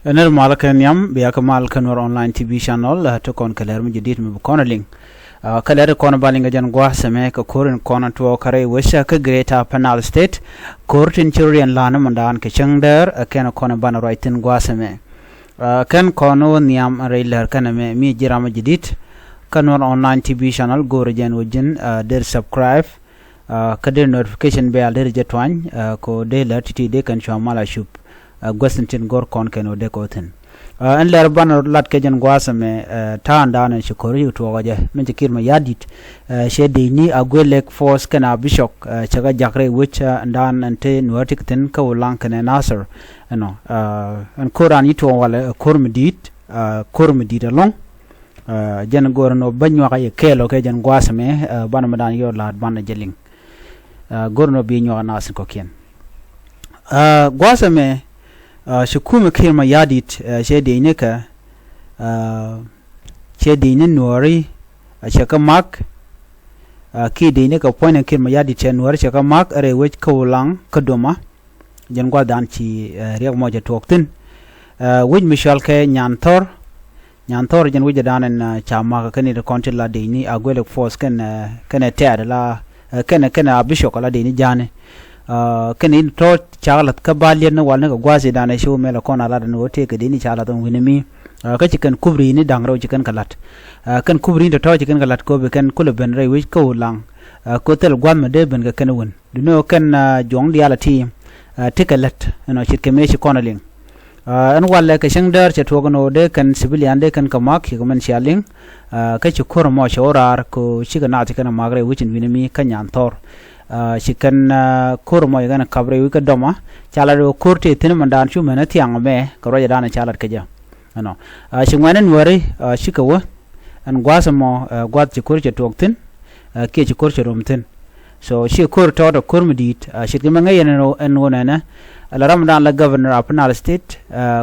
Ener malakan yam biya kamal kanwar online TV channel to kon kaler mu jadid mu konaling kaler kon balinga jan gwa same ka korin konan to kare wesha ka Greater Penal State Courtin churian lana mandan ke changder ken kon ban rightin gwa same kan kono niam railer kan me mi jirama jadid kanwar online TV channel gore jan wujin der subscribe kader notification bell der jetwan ko de la titi de kan chamala shup gwasintin gor kon keno de koten en ler ban lat ke jen gwasame tan dan shikori to waje men jikir ma yadit she de ni agwelek force kana bishop chaga jakre which dan ante nuatik ten ka ulang kana nasser no en koran yito wala kormedit along jen gor no banyo ka ye kelo ke jen gwasame ban madan yo lat ban jeling gor no bi nyo nas ko ken gwasame shukuma kirma yadit shedine ka shedine nuari shaka mak ki dine ka point kirma yadit nuari shaka mak are which ka ulang ka doma jan gwa dan ci riyak moja toktin which mishal ke nyantor jan which dan en chama ka ni de kontila dine agwele force kan ter la kan abisho kala dine jane kani to chalat ka balien na walna ka gwasi dana show mela kona la no te ka dini chalat on winimi ka chikan kubri ni dangro chikan kalat kan kubri to chikan kalat ko be kan kula ben rai wi ko lang ko tel gwam de ben ka kan won duno kan jong diala team tikalat no chit me shi kona ling an walla ka shangdar che to no de kan civilian de kan ka mak ki men shaling ka chi kor mo shorar ko chikana tikana magre wichin winimi kan yantor shikan kurmo yana kabre wika doma chala ro kurti tin mandan chu mena tiang me karo ya dana chala kaja ano shingwana nwari shikawa an gwasamo gwat chi kurche toktin ke chi kurche romtin so shi kur to do kurmidit shikima ngayena no en wona ala ramadan la governor of Penal State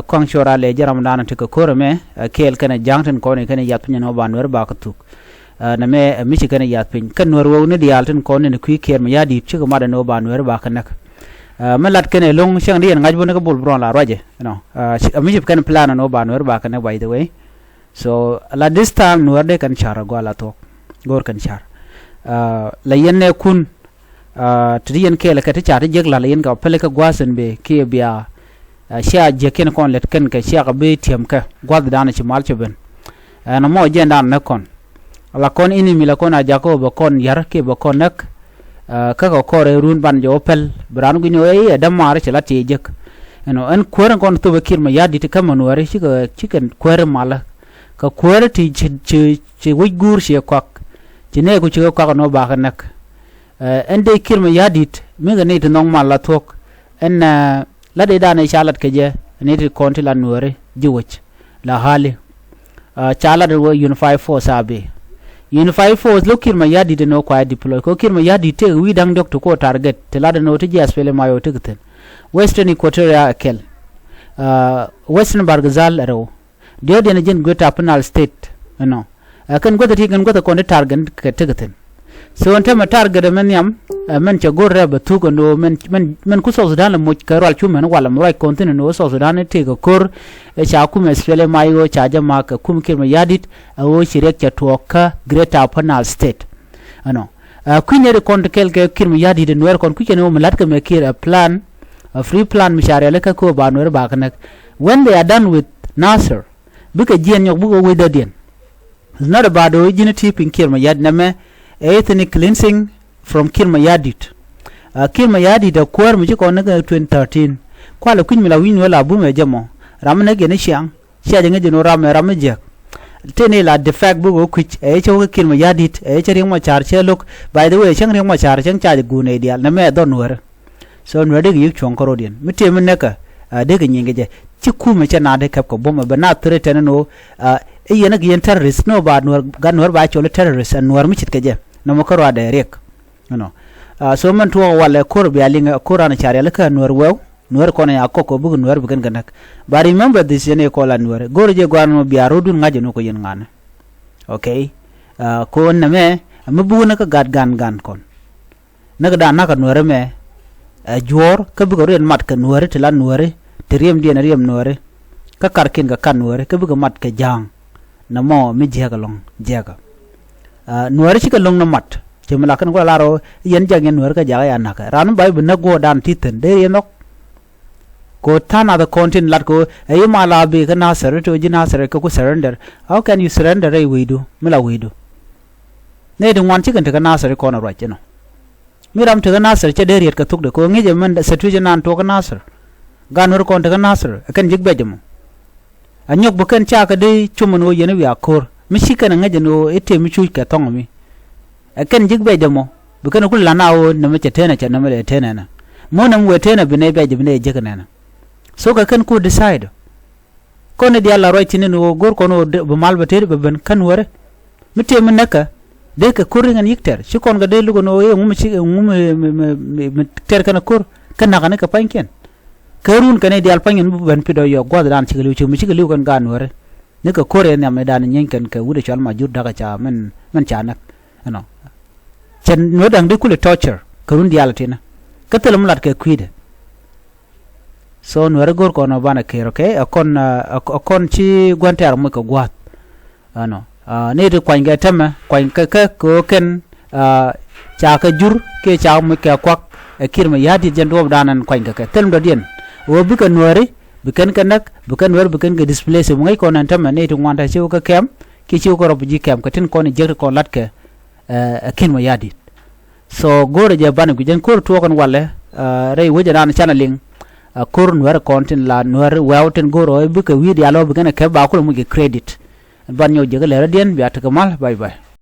kong shora le ramadan tika kurme kel kana jangten ko ne kana yatnya no banwer ba katuk na me michi kana yatpin kan Nuer wo ne dialten ko ne ku ker ma yadi chiga mada no ba Nuer ba kanak malat kene long shang dien ngaj bon ka bol bron la roje no michi kan plan no ba Nuer ba kanak by the way so la this time Nuer de kan chara go la to gor kan char la yenne kun triyen ke la ka ta char jeg la yen ka pele ka gwasen be ke biya sha je ken kon let ken ka sha ka be tiam ka gwad dana chi mal chben na mo je ndan na kon la kon ini mi la kon ajako ba kon yar ke ba kon nak ka ko re run ban jo pel bran gu no e da mar chala ti jek no an koran kon to bakir ma yadi te kam no re chicken kwere mala ka kwere ti chi wi gur she kwak ti ne ku chi kwak no ba nak en de kir ma yadi mi ga ne te nong mala tok en la de da ne chalat ke je ne te kon ti la no re jiëc la hali chala de unify force abe Unified force lo kirma yadi de no kwa deploy ko kirma yadi te wi dang doctor ko target te lada no te jas pele mayo tegten Western Equatoria kel Western Bargazal ro dio de jen Greater Penal State no kan go te kan go ko ne target ke tegten so on tema target men yam men che gorre ba tu ko no men ku so Sudan mo karol chu men wala mo kontin no so Sudan te ko kor cha ku mes pele mayo cha jama ka kum kirma yadit o shirek cha tuɔɔkä Greater Penal State ano kuine kon kel ke kirma yadit de Nuer kon ku kene o malat ka me kir plan a free plan mishare le ka ko ba Nuer ba kanak when they are done with Nasser buka jien yok buka we dadien it's not about originality pin kirma yad na me ethnic cleansing from kirma yadit kirma yadit da kwar mu ko na 2013 kwala kun mila win wala bu me jamo ramna gene shiang sha de ngene no ram je tene la de fact bu ko e cho kirma yadit e chering ma char cheluk by the way chering ma char chang cha gu ne dial na me don wer so no de yik chon ko rodien mite men neka de ga nyinge je ci ku me cha na de kap ko boma ba na tere tene no e yena gi terrorist no ba no gan wer ba cho terrorist an wer mi chit ke je no mo ko wa de rek no so man to wala kor bi alinga korana char yala ka Nuer wew Nuer kono ya koko bugu Nuer bugan ganak but remember this yene ko la Nuer gorje gwano biaro dun ngaje no ko yen ngana okay ko na me mabu na ka gad gan kon naga da naka Nuer me jor ka bugo ren mat ka Nuer te la Nuer te riem die na riem Nuer ka karkin ga kan nuer ka buga mat ka jang na mo mi jega long jega nuer chi ka long na mat che mala kan ko laro yen jang yen nuer ka jaga ya naka ran bai bu na go dan titen de yenok ko tana the content lat ko ay mala be ka na sar to ji na sar ka ko surrender how can you surrender ay we do mila we do ne de wan chi kan ta na sar ko na right no miram ta na sar che de riet ka tuk de ko ngi je man sa tu je nan to ka na sar ganur ko ta na sar kan jig be jamo anyok bu kan cha ka de chumun wo yene wi akor mi shi kan ngaje no ete mi chu ka tong mi kan jig be jamo bu kan ku lana o na me tena cha na me tena na mo na mu tena bi ne be je ne je kana na so ka kan ku decide ko ne dia la right ni no gor ko no bu mal ba tere be ben kan wore mi te min naka de ka kurin an yikter shi kon ga de lugo no ye ngum shi ngum ter kana kur kan na kana ka panken karun kane dial pangen bu ben pido yo god dan chi lu chi mi chi lu kan gan wore ne ka kore ne me dan nyen kan ka wude chal ma jur daga cha men cha nak no chen no dang de kule torture karun dial tina ka telam lat ka kwide so nuer gor ko no bana kero ke akon chi gwantar mo ko gwat ano ne de kwang ga tema kwang ka ko ken cha ka jur ke cha mo ka kwak kirma yadi jendo danan kwang ka telm do dien wo bi ka nueri bi kan kanak bi kan nuer bi kan ga display se mo ngai ko nan tema ne to wanta ci ko kem ki ci ko rob ji kem ka tin ko ni jer ko lat ke kirma yadi so gore je bana gu jen ko to kon walle rei wajana channeling kur nuer kontin la nuer wewten goro bi ka wi dialo bi kan ke ba ko mo ge credit ban ñoo jëgal la dien bi at kamal bye bye